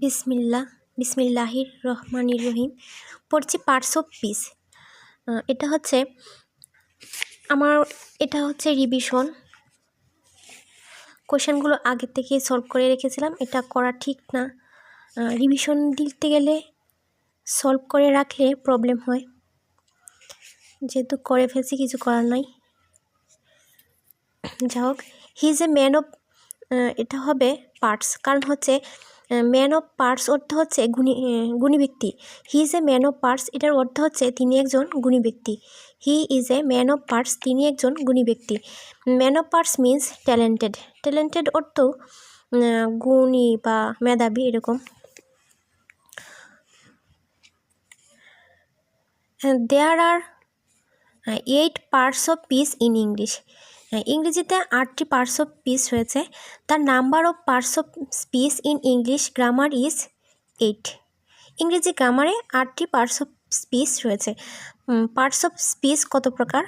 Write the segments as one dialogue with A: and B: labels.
A: বিসমিল্লাহ বিসমিল্লাহির রহমানির রহিম। পড়ছি পার্টস অফ পিস। এটা হচ্ছে রিভিশন। কোশ্চেনগুলো আগে থেকে সলভ করে রেখেছিলাম, এটা করা ঠিক না। রিভিশন দিতে গেলে সলভ করে রাখলে প্রবলেম হয়, যেহেতু করে ফেলছি কিছু করার নাই। যা হোক, he is a man of, এটা হবে পার্টস, কারণ হচ্ছে ম্যান অফ পার্টস অর্থ হচ্ছে গুণী ব্যক্তি। He is a man of parts এটার অর্থ হচ্ছে তিনি একজন গুণী ব্যক্তি। He is a man of parts, তিনি একজন গুণী ব্যক্তি। Man of parts means talented. Talented অর্থ গুণী বা মেধাবী এরকম। দেয়ার আর 8 parts of piece in English. ইংরেজিতে 8টি পার্টস অফ পিস রয়েছে। The number of parts of piece in English grammar is 8। ইংরেজি গ্রামারে 8টি পার্টস অফ স্পিচ রয়েছে। পার্টস অফ স্পিচ কত প্রকার?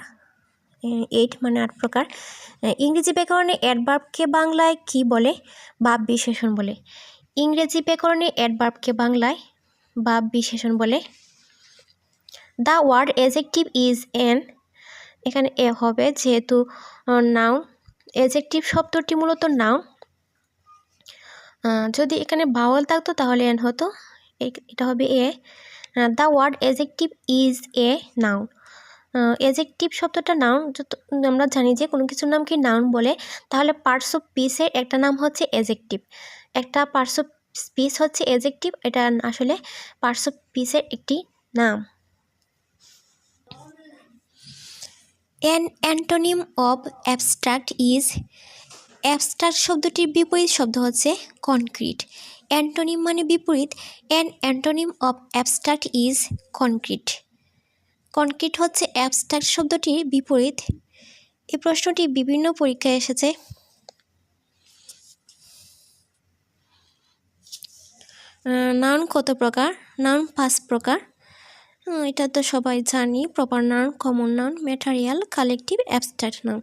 A: 8 মানে 8 প্রকার। ইংরেজি ব্যাকরণে অ্যাডভার্বকে বাংলায় কি বলে? ভাব বিশেষণ বলে। ইংরেজি ব্যাকরণে অ্যাডভার্বকে বাংলায় ভাব বিশেষণ বলে। The word adjective is an, এখানে এ হবে যেহেতু নাউন। অ্যাডজেক্টিভ শব্দটি মূলত নাউন। যদি এখানে ভাওয়াল থাকতো তাহলে অ্যান হতো, এটা হবে a. The word adjective is a noun. Adjective শব্দটা নাউন। আমরা জানি যে কোনো কিছুর নাম কি নাউন বলে, তাহলে পার্টস অফ স্পিচের একটা নাম হচ্ছে অ্যাডজেক্টিভ, একটা পার্টস অফ স্পিচ হচ্ছে অ্যাডজেক্টিভ, এটা আসলে পার্টস অফ স্পিচের একটি নাম। An antonym of abstract is, abstract শব্দটির বিপরীত শব্দ হচ্ছে কনক্রিট। অ্যান্টোনিম মানে বিপরীত। An antonym of abstract is concrete. Concrete হচ্ছে অ্যাবস্ট্রাক্ট শব্দটির বিপরীত। এই প্রশ্নটি বিভিন্ন পরীক্ষায় এসেছে। নাউন কত প্রকার? নাউন 5 প্রকার। এটা তো সবাই জানি। Proper noun, common noun, material, collective, abstract noun.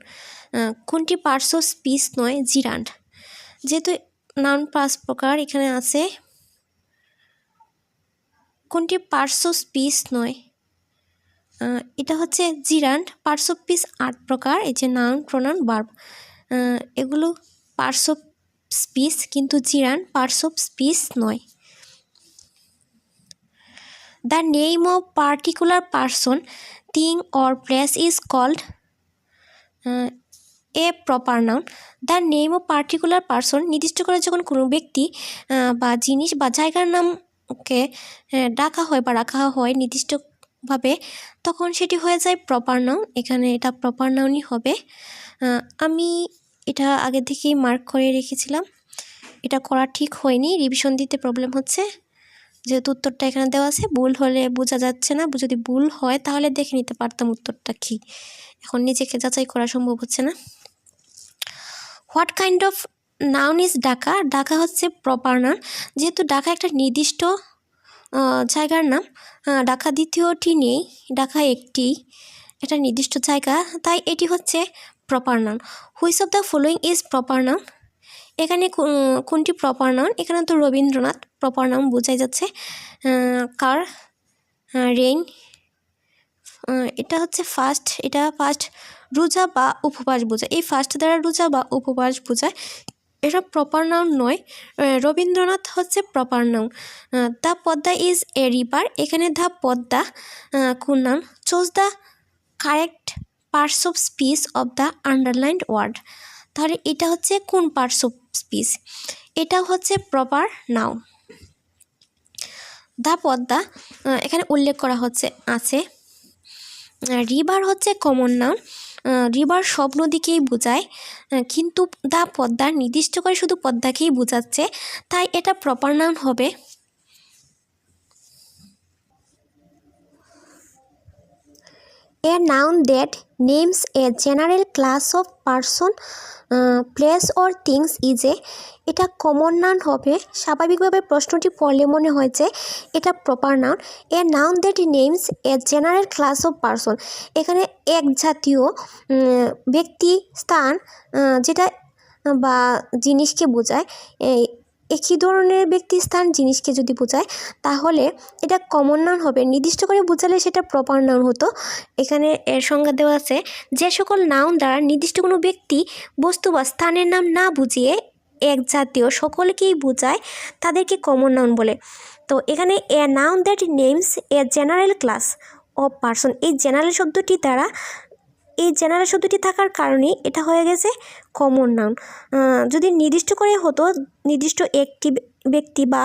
A: কোনটি পার্টস অফ স্পিচ নয়? জিরান্ড। যেহেতু নাউন 5 প্রকার এখানে আছে, কোনটি পার্টস অফ স্পিচ নয়? এটা হচ্ছে জিরান্ড। পার্টস অফ স্পিচ 8 প্রকার, এই যে নাউন, প্রোনাউন, ভার্ব, এগুলো পার্টস অফ স্পিচ, কিন্তু জিরান্ড পার্টস অফ স্পিচ নয়। The name of particular person, thing or place is called a proper noun. The name of particular person, নির্দিষ্ট করে যখন কোনো ব্যক্তি বা জিনিস বা জায়গার নামকে ডাকা হয় বা রাখা হয় নির্দিষ্টভাবে, তখন সেটি হয়ে যায় প্রপার নাউন। এখানে এটা প্রপার নাউনই হবে। আমি এটা আগে থেকেই মার্ক করে রেখেছিলাম, এটা করা ঠিক হয়নি, রিভিশন দিতে প্রবলেম হচ্ছে, যেহেতু উত্তরটা এখানে দেওয়া আছে। ভুল হলে বোঝা যাচ্ছে না, যদি ভুল হয় তাহলে দেখে নিতে পারতাম উত্তরটা কী। এখন নিজেকে যাচাই করা সম্ভব হচ্ছে না। What kind of noun is Dhaka? Dhaka হচ্ছে প্রপার নাউন। যেহেতু ঢাকা একটা নির্দিষ্ট জায়গার নাম, ঢাকা দ্বিতীয়টি নেই, ঢাকা একটি, একটা নির্দিষ্ট জায়গা, তাই এটি হচ্ছে proper noun. Which of the following is proper noun? এখানে কোনটি প্রপার নাউন? এখানে তো রবীন্দ্রনাথ প্রপার নাউন বোঝাই যাচ্ছে। কার, রেইন, এটা হচ্ছে ফার্স্ট, এটা ফার্স্ট রোজা বা উপবাস বোঝায়, এই ফার্স্ট দ্বারা রোজা বা উপবাস বোঝায়, এটা প্রপার নাউন নয়। রবীন্দ্রনাথ হচ্ছে proper noun. The Padma is a river, এখানে দ্য পদ্মা কোন noun? Choose the correct parts of speech of the underlined word. তাহলে এটা হচ্ছে কোন পার্টস অফ স্পিচ? এটা হচ্ছে প্রপার নাউন। দ্য পদ্মা এখানে উল্লেখ করা আছে। রিভার হচ্ছে কমন নাউন। রিভার সব নদীকেই বোঝায়, কিন্তু দ্য পদ্মা নির্দিষ্ট করে শুধু পদ্মাকেই বোঝাচ্ছে, তাই এটা প্রপার নাউন হবে। A noun that names a general class of person, place or things is a, এটা কমন নাউন হবে। স্বাভাবিকভাবে প্রশ্নটি পড়লে মনে হয় যে এটা proper noun. A noun that names a general class of person, এখানে এক জাতীয় ব্যক্তি, স্থান যেটা বা জিনিসকে বোঝায়, একই ধরনের ব্যক্তি স্থান জিনিসকে যদি বোঝায় তাহলে এটা কমন নাউন হবে। নির্দিষ্ট করে বোঝালে সেটা প্রপার নাউন হতো। এখানে এর সংজ্ঞা দেওয়া আছে, যে সকল নাউন দ্বারা নির্দিষ্ট কোনো ব্যক্তি, বস্তু বা স্থানের নাম না বুঝিয়ে এক জাতীয় সকলকেই বোঝায় তাদেরকে কমন নাউন বলে। তো এখানে a noun that names a general class of person, এই জেনারেল শব্দটি থাকার কারণেই এটা হয়ে গেছে কমন নাউন। যদি নির্দিষ্ট করে হতো নির্দিষ্ট একটি ব্যক্তি বা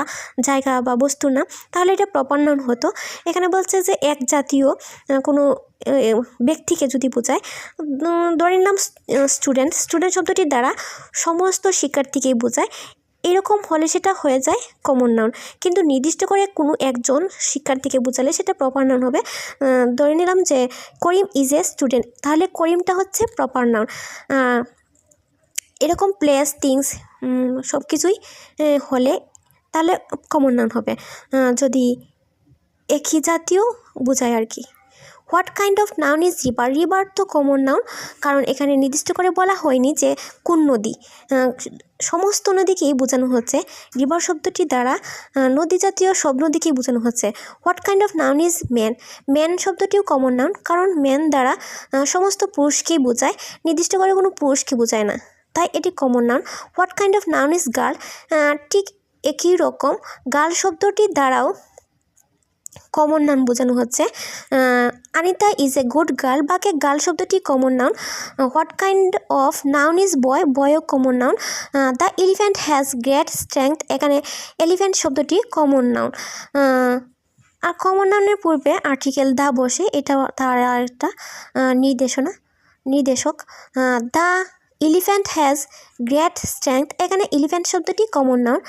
A: জায়গা বা বস্তুর নাম, তাহলে এটা প্রপার নাউন হতো। এখানে বলছে যে এক জাতীয় কোনো ব্যক্তিকে যদি বোঝায়, ধরে নিলাম স্টুডেন্ট শব্দটির দ্বারা সমস্ত শিক্ষার্থীকেই বোঝায়, এরকম হলে সেটা হয়ে যায় কমন নাউন। কিন্তু নির্দিষ্ট করে কোনো একজন শিক্ষার্থীকে বোঝালে সেটা প্রপার নাউন হবে। ধরে নিলাম যে করিম ইজ এ স্টুডেন্ট, তাহলে করিমটা হচ্ছে প্রপার নাউন। এরকম প্লেস, থিংস সব কিছুই হলে তাহলে কমন নাউন হবে, যদি একই জাতীয় বোঝায় আর কি। What kind of noun is river? River তো কমন নাউন, কারণ এখানে নির্দিষ্ট করে বলা হয়নি যে কোন নদী, সমস্ত নদীকেই বোঝানো হচ্ছে। রিভার শব্দটি দ্বারা নদী জাতীয় সব নদীকেই বোঝানো হচ্ছে। What kind of noun is man? Man শব্দটিও কমন নাউন, কারণ ম্যান দ্বারা সমস্ত পুরুষকেই বোঝায়, নির্দিষ্ট করে কোনো পুরুষকে বোঝায় না, তাই এটি common noun. What kind of noun is girl? ঠিক একই রকম গার্ল শব্দটির দ্বারাও কমন নাউন বোঝানো হচ্ছে। Anita is a good girl, বাকে গার্ল শব্দটি common noun. What kind of noun is boy? বয়ও common noun. The elephant has great strength, এখানে এলিফ্যান্ট শব্দটি কমন নাউন। আর কমন নাউনের পূর্বে আর্টিকেল দা বসে, এটা তার একটা নির্দেশক। The elephant has great strength, এখানে এলিফ্যান্ট শব্দটি কমন নাউন।